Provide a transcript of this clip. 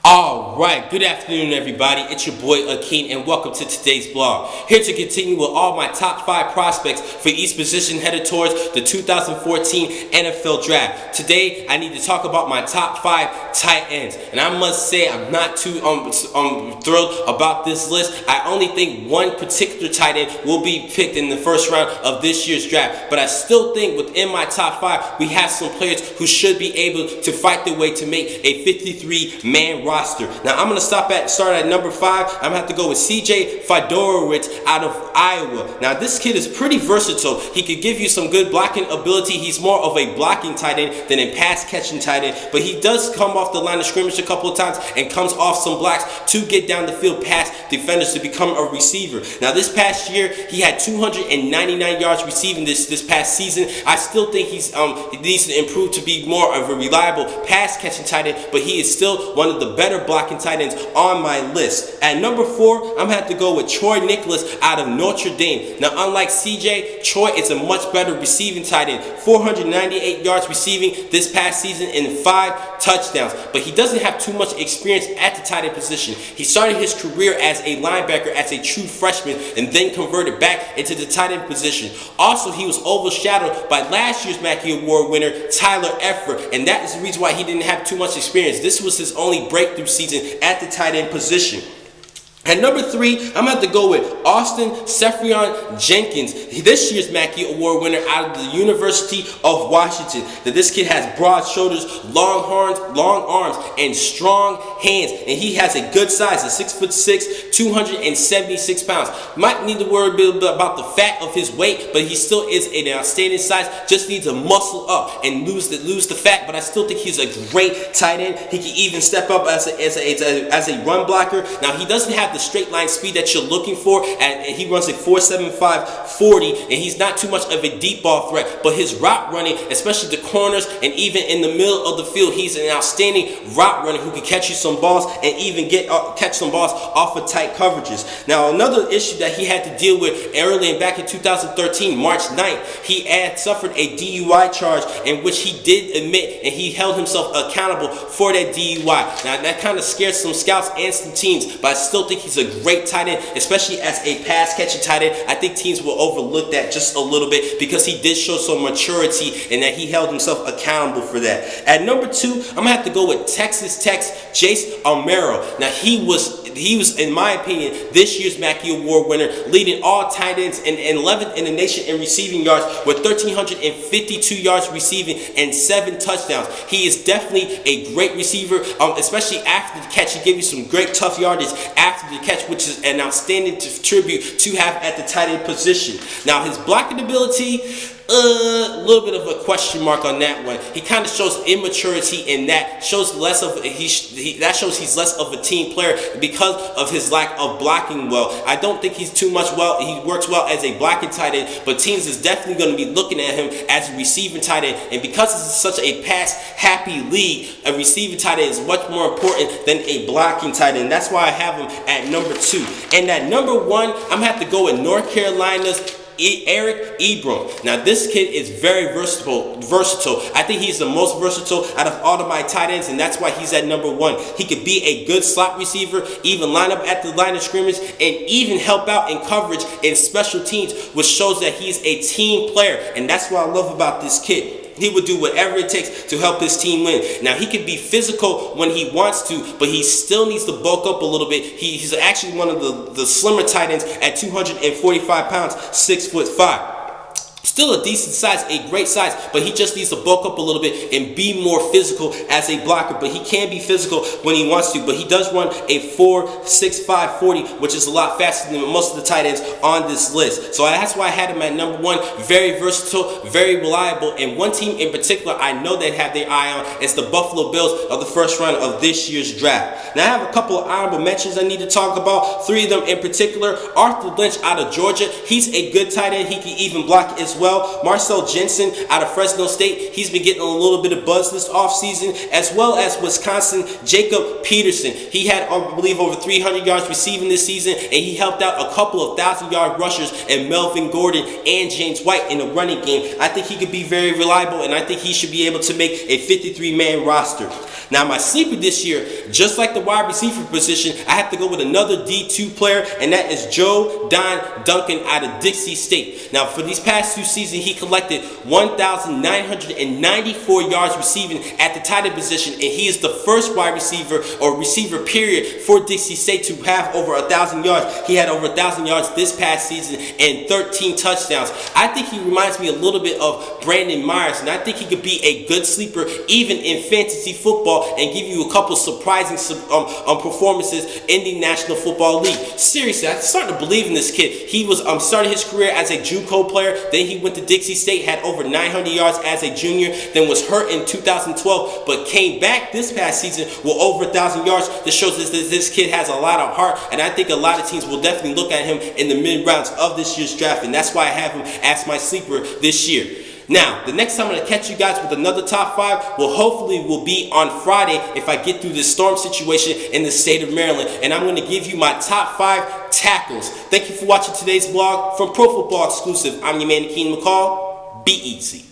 Alright, good afternoon everybody, it's your boy Akeen and welcome to today's blog. Here to continue with all my top 5 prospects for each position headed towards the 2014 NFL Draft. Today I need to talk about my top 5 tight ends, and I must say I'm not too thrilled about this list. I only think one particular tight end will be picked in the first round of this year's draft, but I still think within my top 5 we have some players who should be able to fight their way to make a 53-man roster. Now I'm going to start at number 5. I'm going to have to go with C.J. Fedorowicz out of Iowa. Now this kid is pretty versatile. He could give you some good blocking ability. He's more of a blocking tight end than a pass catching tight end, but he does come off the line of scrimmage a couple of times and comes off some blocks to get down the field past defenders to become a receiver. Now this past year he had 299 yards receiving this past season. I still think he needs to improve to be more of a reliable pass catching tight end, but he is still one of the better blocking tight ends on my list. At number 4, I'm going to have to go with Troy Nicholas out of Notre Dame. Now, unlike CJ, Troy is a much better receiving tight end. 498 yards receiving this past season and 5 touchdowns. But he doesn't have too much experience at the tight end position. He started his career as a linebacker, as a true freshman, and then converted back into the tight end position. Also, he was overshadowed by last year's Mackey Award winner, Tyler Eifert, and that is the reason why he didn't have too much experience. This was his only breakthrough season at the tight end position. At number 3, I'm going to have to go with Austin Seferian-Jenkins, this year's Mackey Award winner out of the University of Washington. Now, this kid has broad shoulders, long horns, long arms, and strong hands. And he has a good size, a 6'6", 276 pounds. Might need to worry a bit about the fat of his weight, but he still is an outstanding size. Just needs to muscle up and lose the fat, but I still think he's a great tight end. He can even step up as a run blocker. Now, he doesn't have the straight line speed that you're looking for, and he runs a 4.75 40, and he's not too much of a deep ball threat, but his route running, especially the corners and even in the middle of the field, he's an outstanding route runner who can catch you some balls and even catch some balls off of tight coverages. Now, another issue that he had to deal with early and back in 2013, March 9th, he had suffered a DUI charge in which he did admit, and he held himself accountable for that DUI. Now, that kind of scared some scouts and some teams, but I still think he's a great tight end, especially as a pass catching tight end. I think teams will overlook that just a little bit because he did show some maturity and that he held himself accountable for that. At number 2, I'm going to have to go with Texas Tech's Jace Armero. Now he was, in my opinion, this year's Mackey Award winner, leading all tight ends and 11th in the nation in receiving yards with 1,352 yards receiving and 7 touchdowns. He is definitely a great receiver, especially after the catch. He gave you some great tough yardage after the catch, which is an outstanding tribute to have at the tight end position. Now, his blocking ability, a little bit of a question mark on that one. He kind of shows immaturity, and that shows less of that shows he's less of a team player because of his lack of blocking well. I don't think he's too much he works well as a blocking tight end, but teams is definitely going to be looking at him as a receiving tight end. And because this is such a pass-happy league, a receiving tight end is much more important than a blocking tight end. That's why I have him at number 2. And at number 1, I'm going to have to go with North Carolina's Eric Ebron. Now this kid is very versatile. I think he's the most versatile out of all of my tight ends, and that's why he's at number 1. He could be a good slot receiver, even line up at the line of scrimmage, and even help out in coverage in special teams, which shows that he's a team player, and that's what I love about this kid. He would do whatever it takes to help his team win. Now, he can be physical when he wants to, but he still needs to bulk up a little bit. He's actually one of the slimmer tight ends at 245 pounds, 6'5". Still a decent size, a great size, but he just needs to bulk up a little bit and be more physical as a blocker. But he can be physical when he wants to, but he does run a 4.65 40, which is a lot faster than most of the tight ends on this list. So that's why I had him at number 1. Very versatile, very reliable, and one team in particular I know they have their eye on is the Buffalo Bills of the first round of this year's draft. Now I have a couple of honorable mentions I need to talk about. 3 of them in particular. Arthur Lynch out of Georgia. He's a good tight end. He can even block as as well. Marcel Jensen out of Fresno State, he's been getting a little bit of buzz this offseason, as well as Wisconsin Jacob Peterson. He had, I believe, over 300 yards receiving this season, and he helped out a couple of 1,000-yard rushers in Melvin Gordon and James White in the running game. I think he could be very reliable, and I think he should be able to make a 53-man roster. Now, my sleeper this year, just like the wide receiver position, I have to go with another D2 player, and that is Joe Don Duncan out of Dixie State. Now, for these past 2 seasons, he collected 1,994 yards receiving at the tight end position, and he is the first wide receiver or receiver period for Dixie State to have over 1,000 yards. He had over 1,000 yards this past season and 13 touchdowns. I think he reminds me a little bit of Brandon Myers, and I think he could be a good sleeper even in fantasy football and give you a couple surprising performances in the National Football League. Seriously, I'm starting to believe in this kid. He was started his career as a JUCO player, then he went to Dixie State, had over 900 yards as a junior, then was hurt in 2012, but came back this past season with over 1,000 yards. This shows us that this kid has a lot of heart, and I think a lot of teams will definitely look at him in the mid-rounds of this year's draft, and that's why I have him as my sleeper this year. Now, the next time I'm going to catch you guys with another top 5 will be on Friday if I get through this storm situation in the state of Maryland. And I'm going to give you my top 5 tackles. Thank you for watching today's vlog. From Pro Football Exclusive, I'm your man, Akeem McCall. Be easy.